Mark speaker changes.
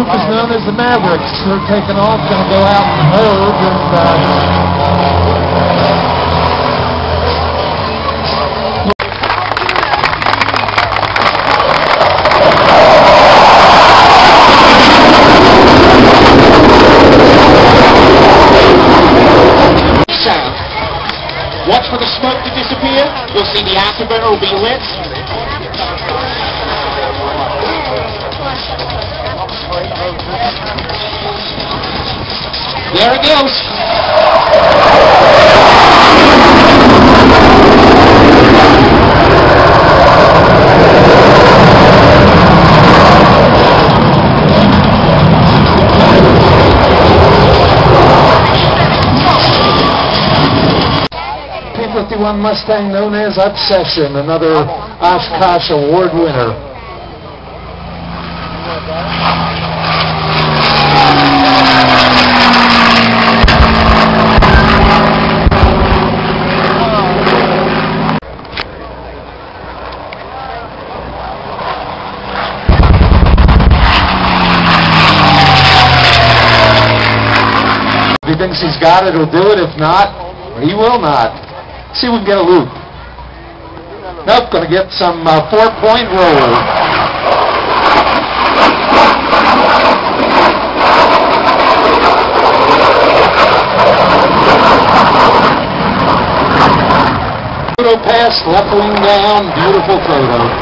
Speaker 1: group is known as the Mavericks. They're taking off, going to go out in the herd,
Speaker 2: Watch for the smoke to disappear. You'll see the afterburner will be lit. There it goes.
Speaker 1: P-51 Mustang known as Obsession, another Oshkosh Award winner. If he thinks he's got it, he'll do it. If not, he will not. See if we can get a loop. Nope, going to get some 4-point roll. Photo pass, left wing down, beautiful photo.